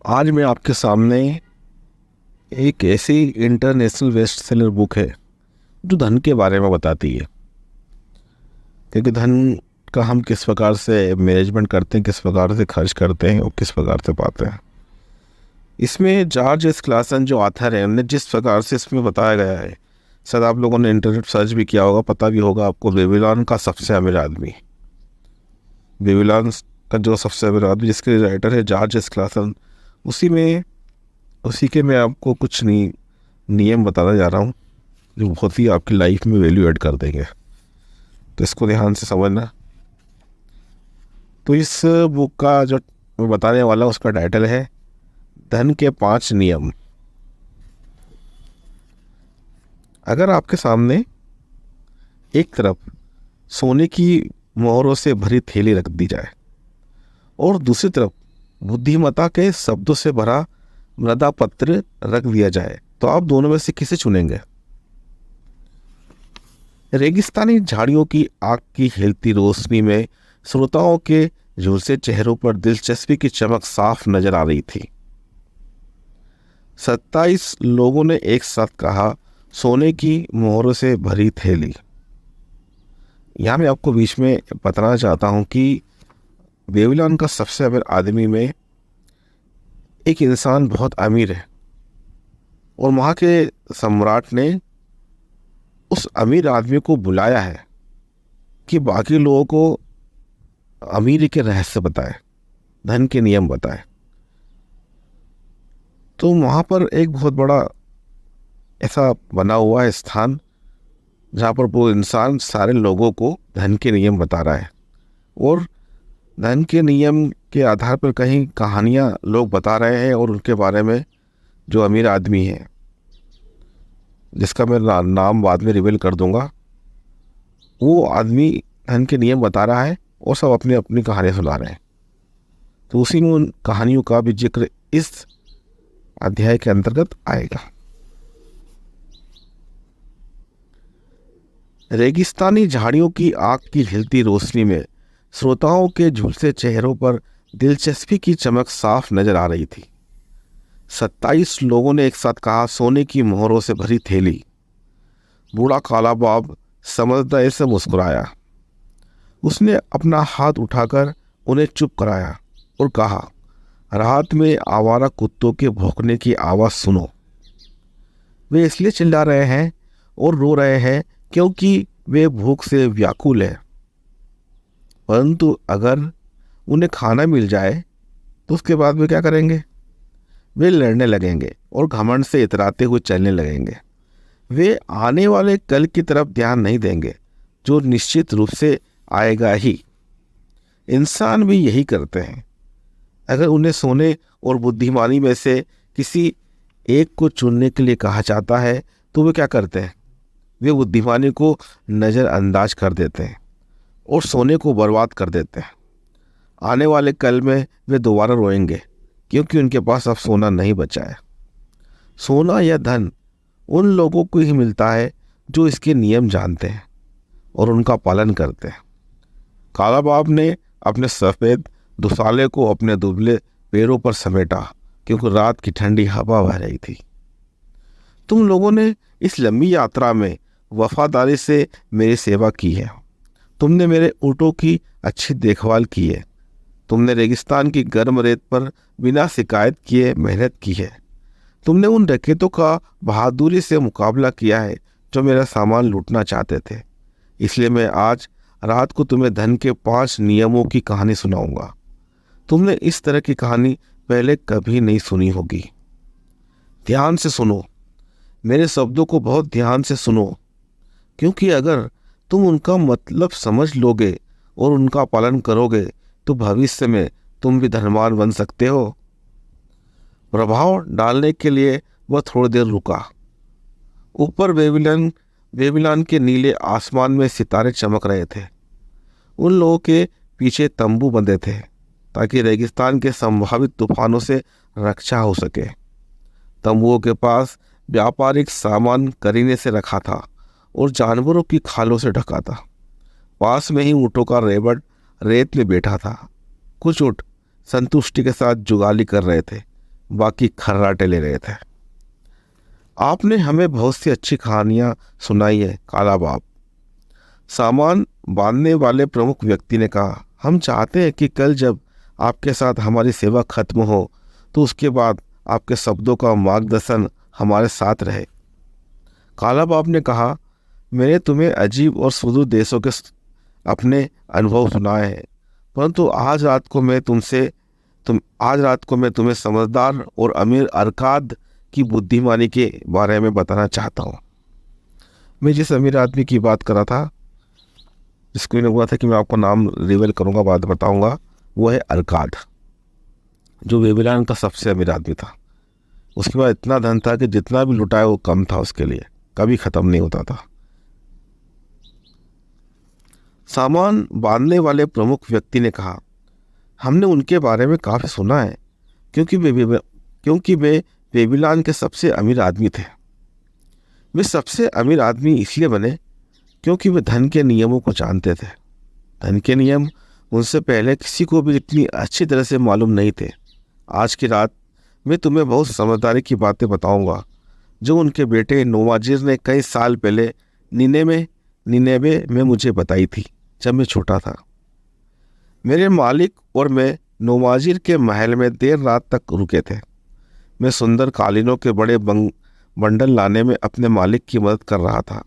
आज मैं आपके सामने एक ऐसी इंटरनेशनल बेस्ट सेलर बुक है जो धन के बारे में बताती है। क्योंकि धन का हम किस प्रकार से मैनेजमेंट करते हैं, किस प्रकार से खर्च करते हैं और किस प्रकार से पाते हैं। इसमें जॉर्ज एस क्लासन जो ऑथर है, उन्हें जिस प्रकार से इसमें बताया गया है, शायद आप लोगों ने इंटरनेट सर्च भी किया होगा, पता भी होगा आपको। बेबीलोन का सबसे अमीर आदमी, बेबीलोन का जो सबसे अमीर आदमी जिसके राइटर है जॉर्ज एस क्लासन, उसी के मैं आपको कुछ नियम बताना जा रहा हूँ जो बहुत ही आपकी लाइफ में वैल्यू ऐड कर देंगे। तो इसको ध्यान से समझना। तो इस बुक का जो मैं बताने वाला हूँ उसका टाइटल है धन के 5 नियम। अगर आपके सामने एक तरफ सोने की मोहरों से भरी थैली रख दी जाए और दूसरी तरफ बुद्धिमत्ता के शब्दों से भरा मृदा पत्र रख दिया जाए, तो आप दोनों में से किसे चुनेंगे? रेगिस्तानी झाड़ियों की आग की हिलती रोशनी में श्रोताओं के झुलसे चेहरों पर दिलचस्पी की चमक साफ नजर आ रही थी। 27 लोगों ने एक साथ कहा, सोने की मोहरों से भरी थैली। यहाँ मैं आपको बीच में बताना चाहता हूँ कि बेबीलोन का सबसे अमीर आदमी में एक इंसान बहुत अमीर है और वहाँ के सम्राट ने उस अमीर आदमी को बुलाया है कि बाकी लोगों को अमीरी के रहस्य बताए, धन के नियम बताए। तो वहाँ पर एक बहुत बड़ा ऐसा बना हुआ है स्थान जहाँ पर वो इंसान सारे लोगों को धन के नियम बता रहा है और धन के नियम के आधार पर कहीं कहानियाँ लोग बता रहे हैं और उनके बारे में जो अमीर आदमी है, जिसका मैं नाम बाद में रिवील कर दूंगा, वो आदमी धन के नियम बता रहा है और सब अपनी अपनी कहानियाँ सुना रहे हैं। तो उसी में उन कहानियों का भी जिक्र इस अध्याय के अंतर्गत आएगा। रेगिस्तानी झाड़ियों की आग की हिलती रोशनी में श्रोताओं के झुलसे चेहरों पर दिलचस्पी की चमक साफ नजर आ रही थी। 27 लोगों ने एक साथ कहा, सोने की मोहरों से भरी थैली। बूढ़ा काला बाब समझदारी से मुस्कुराया। उसने अपना हाथ उठाकर उन्हें चुप कराया और कहा, रात में आवारा कुत्तों के भौंकने की आवाज़ सुनो। वे इसलिए चिल्ला रहे हैं और रो रहे हैं क्योंकि वे भूख से व्याकुल हैं। परंतु अगर उन्हें खाना मिल जाए तो उसके बाद वे क्या करेंगे? वे लड़ने लगेंगे और घमंड से इतराते हुए चलने लगेंगे। वे आने वाले कल की तरफ ध्यान नहीं देंगे जो निश्चित रूप से आएगा ही। इंसान भी यही करते हैं। अगर उन्हें सोने और बुद्धिमानी में से किसी एक को चुनने के लिए कहा जाता है तो वे क्या करते हैं? वे बुद्धिमानी को नज़रअंदाज कर देते हैं और सोने को बर्बाद कर देते हैं। आने वाले कल में वे दोबारा रोएंगे क्योंकि उनके पास अब सोना नहीं बचा है। सोना या धन उन लोगों को ही मिलता है जो इसके नियम जानते हैं और उनका पालन करते हैं। काला बाब ने अपने सफ़ेद दुसाले को अपने दुबले पैरों पर समेटा क्योंकि रात की ठंडी हवा बह रही थी। तुम लोगों ने इस लंबी यात्रा में वफादारी से मेरी सेवा की है। तुमने मेरे ऊँटों की अच्छी देखभाल की है। तुमने रेगिस्तान की गर्म रेत पर बिना शिकायत किए मेहनत की है। तुमने उन डकैतों का बहादुरी से मुकाबला किया है जो मेरा सामान लूटना चाहते थे। इसलिए मैं आज रात को तुम्हें धन के 5 नियमों की कहानी सुनाऊंगा। तुमने इस तरह की कहानी पहले कभी नहीं सुनी होगी। ध्यान से सुनो, मेरे शब्दों को बहुत ध्यान से सुनो, क्योंकि अगर तुम उनका मतलब समझ लोगे और उनका पालन करोगे तो भविष्य में तुम भी धनवान बन सकते हो। प्रभाव डालने के लिए वह थोड़ी देर रुका। ऊपर बेबीलोन के नीले आसमान में सितारे चमक रहे थे। उन लोगों के पीछे तंबू बंधे थे ताकि रेगिस्तान के संभावित तूफानों से रक्षा हो सके। तंबुओं के पास व्यापारिक सामान करीने से रखा था और जानवरों की खालों से ढका था। पास में ही ऊँटों का रेबड़ रेत में बैठा था। कुछ ऊँट संतुष्टि के साथ जुगाली कर रहे थे बाकी खर्राटे ले रहे थे। आपने हमें बहुत सी अच्छी कहानियां सुनाई है काला बाप, सामान बांधने वाले प्रमुख व्यक्ति ने कहा। हम चाहते हैं कि कल जब आपके साथ हमारी सेवा खत्म हो तो उसके बाद आपके शब्दों का मार्गदर्शन हमारे साथ रहे। काला बाप ने कहा, मैंने तुम्हें अजीब और सुदूर देशों के अपने अनुभव सुनाए हैं, परंतु आज रात को मैं तुम्हें समझदार और अमीर अरकाद की बुद्धिमानी के बारे में बताना चाहता हूँ। मैं जिस अमीर आदमी की बात कर रहा था, जिसको मैंने बोला था कि मैं आपको नाम रिवील करूँगा, बाद बताऊँगा, वो है अरकाद, जो बेबीलोन का सबसे अमीर आदमी था। उसके पास इतना धन था कि जितना भी लुटाए वो कम था, उसके लिए कभी ख़त्म नहीं होता था। सामान बांधने वाले प्रमुख व्यक्ति ने कहा, हमने उनके बारे में काफ़ी सुना है, क्योंकि वे बेबीलोन के सबसे अमीर आदमी थे। वे सबसे अमीर आदमी इसलिए बने क्योंकि वे धन के नियमों को जानते थे। धन के नियम उनसे पहले किसी को भी इतनी अच्छी तरह से मालूम नहीं थे। आज की रात मैं तुम्हें बहुत समझदारी की बातें बताऊंगा जो उनके बेटे नोवाजिर ने कई साल पहले निनेवे में मुझे बताई थी, जब मैं छोटा था। मेरे मालिक और मैं नोवाजिर के महल में देर रात तक रुके थे। मैं सुंदर कालीनों के बड़े बंडल लाने में अपने मालिक की मदद कर रहा था।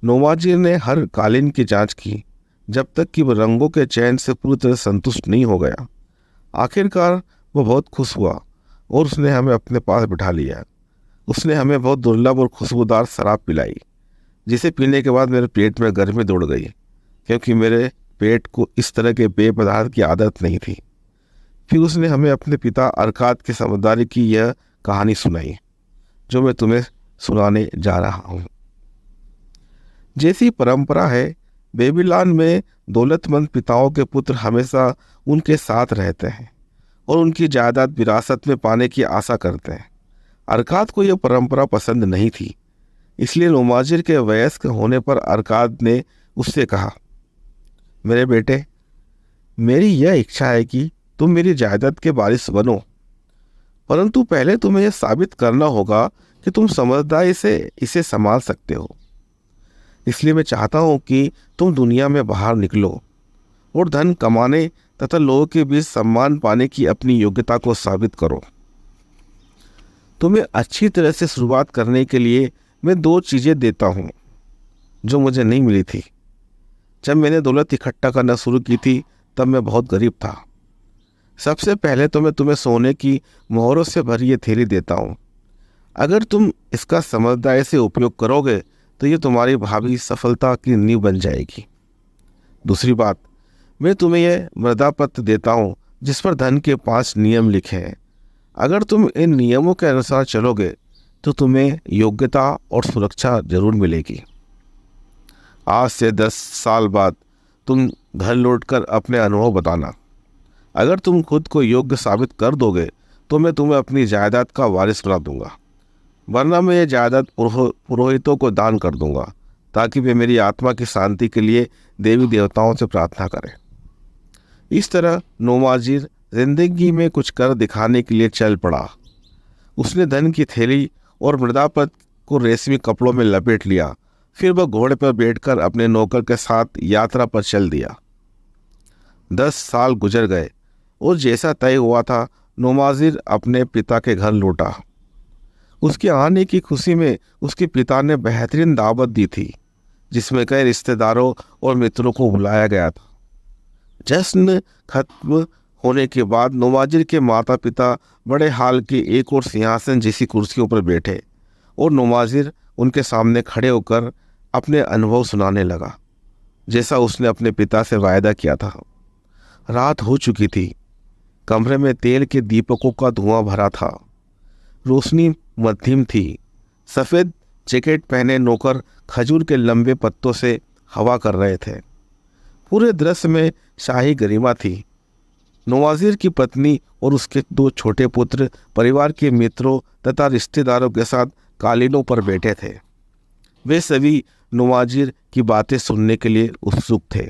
नोवाजिर ने हर कालीन की जांच की, जब तक कि वह रंगों के चयन से पूरी तरह संतुष्ट नहीं हो गया। आखिरकार वह बहुत खुश हुआ और उसने हमें अपने पास बिठा लिया। उसने हमें बहुत दुर्लभ और खुशबूदार शराब पिलाई, जिसे पीने के बाद मेरे पेट में गर्मी दौड़ गई, क्योंकि मेरे पेट को इस तरह के पेय पदार्थ की आदत नहीं थी। फिर उसने हमें अपने पिता अरकाद की समझदारी की यह कहानी सुनाई, जो मैं तुम्हें सुनाने जा रहा हूँ। जैसी परंपरा है, बेबीलोन में दौलतमंद पिताओं के पुत्र हमेशा उनके साथ रहते हैं और उनकी जायदाद विरासत में पाने की आशा करते हैं। अरकाद को यह परंपरा पसंद नहीं थी, इसलिए नोवाजिर के वयस्क होने पर अरकाद ने उससे कहा, मेरे बेटे, मेरी यह इच्छा है कि तुम मेरी जायदाद के वारिस बनो, परंतु पहले तुम्हें यह साबित करना होगा कि तुम समझदारी से इसे संभाल सकते हो। इसलिए मैं चाहता हूँ कि तुम दुनिया में बाहर निकलो और धन कमाने तथा लोगों के बीच सम्मान पाने की अपनी योग्यता को साबित करो। तुम्हें अच्छी तरह से शुरुआत करने के लिए मैं 2 चीज़ें देता हूँ जो मुझे नहीं मिली थी। जब मैंने दौलत इकट्ठा करना शुरू की थी तब मैं बहुत गरीब था। सबसे पहले तो मैं तुम्हें सोने की मोहरों से भरी ये थैली देता हूँ। अगर तुम इसका समझदारी से उपयोग करोगे तो ये तुम्हारी भावी सफलता की नींव बन जाएगी। दूसरी बात, मैं तुम्हें यह मृदापत्र देता हूँ जिस पर धन के 5 नियम लिखे हैं। अगर तुम इन नियमों के अनुसार चलोगे तो तुम्हें योग्यता और सुरक्षा जरूर मिलेगी। आज से 10 साल बाद तुम घर लौटकर अपने अनुभव बताना। अगर तुम खुद को योग्य साबित कर दोगे तो मैं तुम्हें अपनी जायदाद का वारिस बना दूंगा, वरना मैं ये जायदाद पुरोहितों को दान कर दूंगा, ताकि वे मेरी आत्मा की शांति के लिए देवी देवताओं से प्रार्थना करें। इस तरह नोवाजिर जिंदगी में कुछ कर दिखाने के लिए चल पड़ा। उसने धन की थैली और मृदापत्र को रेशमी कपड़ों में लपेट लिया। फिर वह घोड़े पर बैठकर अपने नौकर के साथ यात्रा पर चल दिया। 10 साल गुजर गए और जैसा तय हुआ था, नोवाजिर अपने पिता के घर लौटा। उसके आने की खुशी में उसके पिता ने बेहतरीन दावत दी थी, जिसमें कई रिश्तेदारों और मित्रों को बुलाया गया था। जश्न खत्म होने के बाद नोवाजिर के माता पिता बड़े हाल के एक और सिंहासन जैसी कुर्सियों पर बैठे और नोवाजिर उनके सामने खड़े होकर अपने अनुभव सुनाने लगा, जैसा उसने अपने पिता से वायदा किया था। रात हो चुकी थी। कमरे में तेल के दीपकों का धुआं भरा था। रोशनी मध्यम थी। सफ़ेद जैकेट पहने नौकर खजूर के लंबे पत्तों से हवा कर रहे थे। पूरे दृश्य में शाही गरिमा थी। नवाजिर की पत्नी और उसके 2 छोटे पुत्र परिवार के मित्रों तथा रिश्तेदारों के साथ कालीनों पर बैठे थे। वे सभी नवाजिर की बातें सुनने के लिए उत्सुक थे।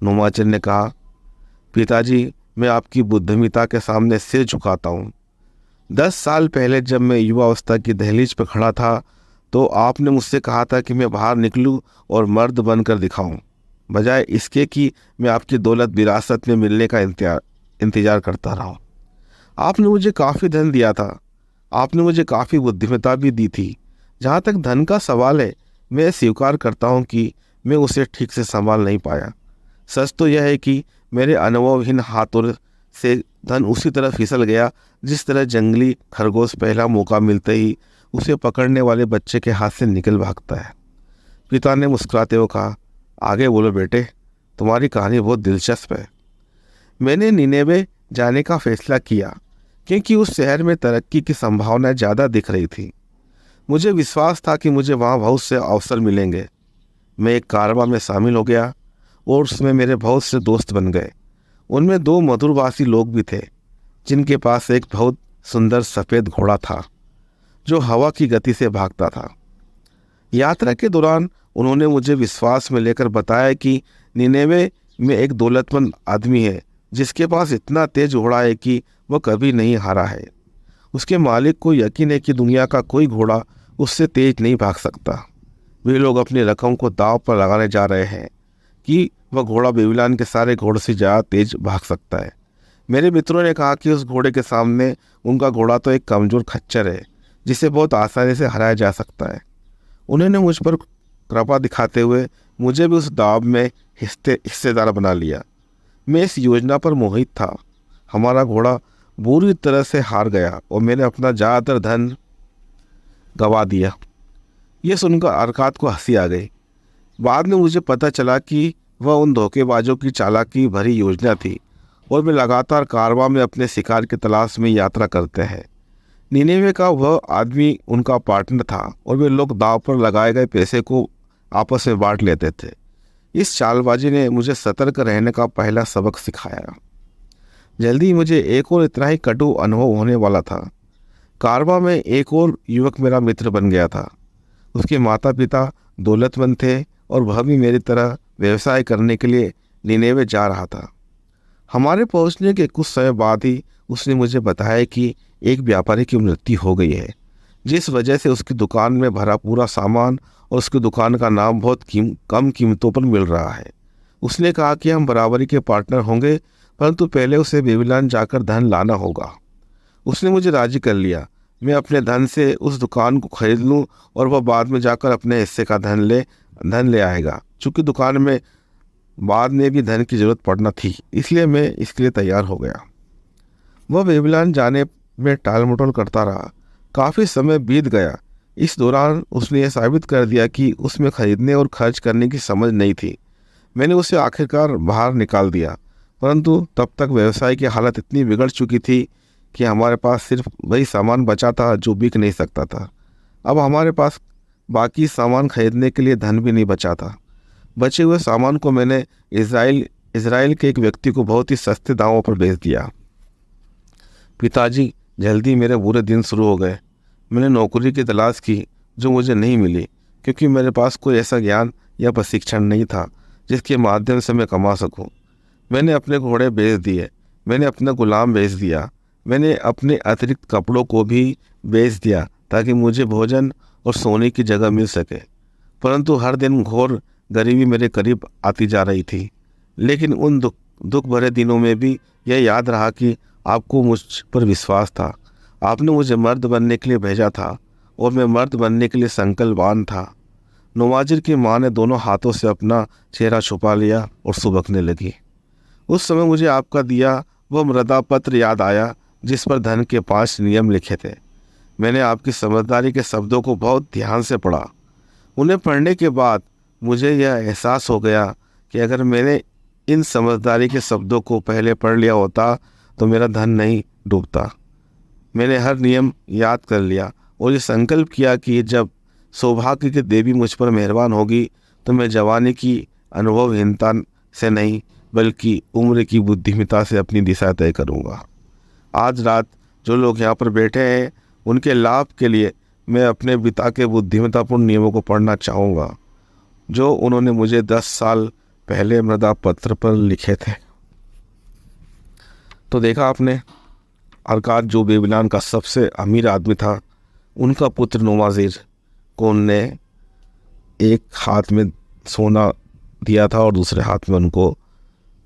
नवाजिर ने कहा, पिताजी, मैं आपकी बुद्धिमत्ता के सामने सिर झुकाता हूँ। 10 साल पहले जब मैं युवावस्था की दहलीज पर खड़ा था तो आपने मुझसे कहा था कि मैं बाहर निकलूं और मर्द बनकर दिखाऊं, बजाय इसके कि मैं आपकी दौलत विरासत में मिलने का इंतजार करता रहा। आपने मुझे काफ़ी धन दिया था, आपने मुझे काफ़ी बुद्धिमत्ता भी दी थी। जहाँ तक धन का सवाल है, मैं स्वीकार करता हूँ कि मैं उसे ठीक से संभाल नहीं पाया। सच तो यह है कि मेरे अनुभवहीन हाथों से धन उसी तरह फिसल गया जिस तरह जंगली खरगोश पहला मौका मिलते ही उसे पकड़ने वाले बच्चे के हाथ से निकल भागता है। पिता ने मुस्कुराते हुए कहा, आगे बोलो बेटे, तुम्हारी कहानी बहुत दिलचस्प है। मैंने निनेवे जाने का फैसला किया क्योंकि उस शहर में तरक्की की संभावनाएं ज़्यादा दिख रही थी। मुझे विश्वास था कि मुझे वहाँ बहुत से अवसर मिलेंगे। मैं एक कारवां में शामिल हो गया और उसमें मेरे बहुत से दोस्त बन गए। उनमें 2 मधुरभाषी लोग भी थे जिनके पास एक बहुत सुंदर सफ़ेद घोड़ा था जो हवा की गति से भागता था। यात्रा के दौरान उन्होंने मुझे विश्वास में लेकर बताया कि निनेवे में एक दौलतमंद आदमी है जिसके पास इतना तेज घोड़ा है कि वह कभी नहीं हारा है। उसके मालिक को यकीन है कि दुनिया का कोई घोड़ा उससे तेज नहीं भाग सकता। वे लोग अपनी रकम को दांव पर लगाने जा रहे हैं कि वह घोड़ा बेबीलोन के सारे घोड़ों से ज़्यादा तेज भाग सकता है। मेरे मित्रों ने कहा कि उस घोड़े के सामने उनका घोड़ा तो एक कमज़ोर खच्चर है जिसे बहुत आसानी से हराया जा सकता है। उन्होंने मुझ पर कृपा दिखाते हुए मुझे भी उस दाव में हिस्सेदार बना लिया। मैं इस योजना पर मोहित था। हमारा घोड़ा बुरी तरह से हार गया और मैंने अपना ज़्यादातर धन गंवा दिया। यह सुनकर अरकात को हंसी आ गई। बाद में मुझे पता चला कि वह उन धोखेबाजों की चालाकी भरी योजना थी और वे लगातार कारवां में अपने शिकार की तलाश में यात्रा करते हैं। निनेवे का वह आदमी उनका पार्टनर था और वे लोग दांव पर लगाए गए पैसे को आपस में बांट लेते थे। इस चालबाजी ने मुझे सतर्क रहने का पहला सबक सिखाया। जल्दी ही मुझे एक और इतना ही कटु अनुभव होने वाला था। कारवां में एक और युवक मेरा मित्र बन गया था। उसके माता पिता दौलतमंद थे और वह भी मेरी तरह व्यवसाय करने के लिए निनेवे जा रहा था। हमारे पहुंचने के कुछ समय बाद ही उसने मुझे बताया कि एक व्यापारी की मृत्यु हो गई है, जिस वजह से उसकी दुकान में भरा पूरा सामान और उसकी दुकान का नाम बहुत कम कीमतों पर मिल रहा है। उसने कहा कि हम बराबरी के पार्टनर होंगे, परंतु पहले उसे बेबीलोन जाकर धन लाना होगा। उसने मुझे राजी कर लिया। मैं अपने धन से उस दुकान को खरीद लूं और वह बाद में जाकर अपने हिस्से का धन ले आएगा। चूँकि दुकान में बाद में भी धन की जरूरत पड़ना थी, इसलिए मैं इसके लिए तैयार हो गया। वह बेबीलोन जाने में टाल मटोल करता रहा। काफ़ी समय बीत गया। इस दौरान उसने यह साबित कर दिया कि उसमें खरीदने और खर्च करने की समझ नहीं थी। मैंने उसे आखिरकार बाहर निकाल दिया, परंतु तब तक व्यवसाय की हालत इतनी बिगड़ चुकी थी कि हमारे पास सिर्फ वही सामान बचा था जो बिक नहीं सकता था। अब हमारे पास बाकी सामान खरीदने के लिए धन भी नहीं बचा था। बचे हुए सामान को मैंने इज़राइल के एक व्यक्ति को बहुत ही सस्ते दामों पर बेच दिया। पिताजी, जल्दी मेरे बुरे दिन शुरू हो गए। मैंने नौकरी की तलाश की जो मुझे नहीं मिली क्योंकि मेरे पास कोई ऐसा ज्ञान या प्रशिक्षण नहीं था जिसके माध्यम से मैं कमा सकूं। मैंने अपने घोड़े बेच दिए, मैंने अपना गुलाम बेच दिया, मैंने अपने अतिरिक्त कपड़ों को भी बेच दिया ताकि मुझे भोजन और सोने की जगह मिल सके। परंतु हर दिन घोर गरीबी मेरे करीब आती जा रही थी। लेकिन उन दुख भरे दिनों में भी यह याद रहा कि आपको मुझ पर विश्वास था। आपने मुझे मर्द बनने के लिए भेजा था और मैं मर्द बनने के लिए संकल्पवान था। नवाजिर की माँ ने दोनों हाथों से अपना चेहरा छुपा लिया और सुबकने लगी। उस समय मुझे आपका दिया वह मृदा पत्र याद आया जिस पर धन के 5 नियम लिखे थे। मैंने आपकी समझदारी के शब्दों को बहुत ध्यान से पढ़ा। उन्हें पढ़ने के बाद मुझे यह एहसास हो गया कि अगर मैंने इन समझदारी के शब्दों को पहले पढ़ लिया होता तो मेरा धन नहीं डूबता। मैंने हर नियम याद कर लिया और ये संकल्प किया कि जब सौभाग्य की देवी मुझ पर मेहरबान होगी तो मैं जवानी की अनुभवहीनता से नहीं बल्कि उम्र की बुद्धिमत्ता से अपनी दिशा तय करूँगा। आज रात जो लोग यहाँ पर बैठे हैं उनके लाभ के लिए मैं अपने पिता के बुद्धिमत्तापूर्ण नियमों को पढ़ना चाहूँगा जो उन्होंने मुझे 10 साल पहले मृदा पत्र पर लिखे थे। तो देखा आपने, अरकाद जो बेबीलोन का सबसे अमीर आदमी था, उनका पुत्र नोमाजीर को उनने एक हाथ में सोना दिया था और दूसरे हाथ में उनको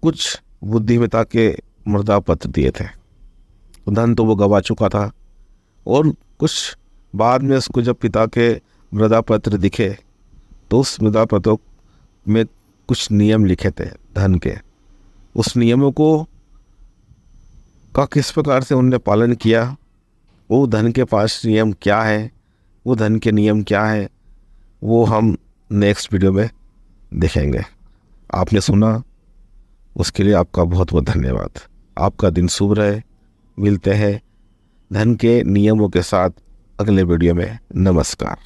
कुछ बुद्धिमत्ता के मृदा पत्र दिए थे। धन तो वो गवा चुका था और कुछ बाद में उसको जब पिता के मृदा पत्र दिखे तो उस मृदा पत्रों में कुछ नियम लिखे थे धन के। उस नियमों को का किस प्रकार से उनने पालन किया, वो धन के 5 नियम क्या है, वो धन के नियम क्या है, वो हम नेक्स्ट वीडियो में देखेंगे। आपने सुना, उसके लिए आपका बहुत बहुत धन्यवाद। आपका दिन शुभ रहे। मिलते हैं धन के नियमों के साथ अगले वीडियो में। नमस्कार।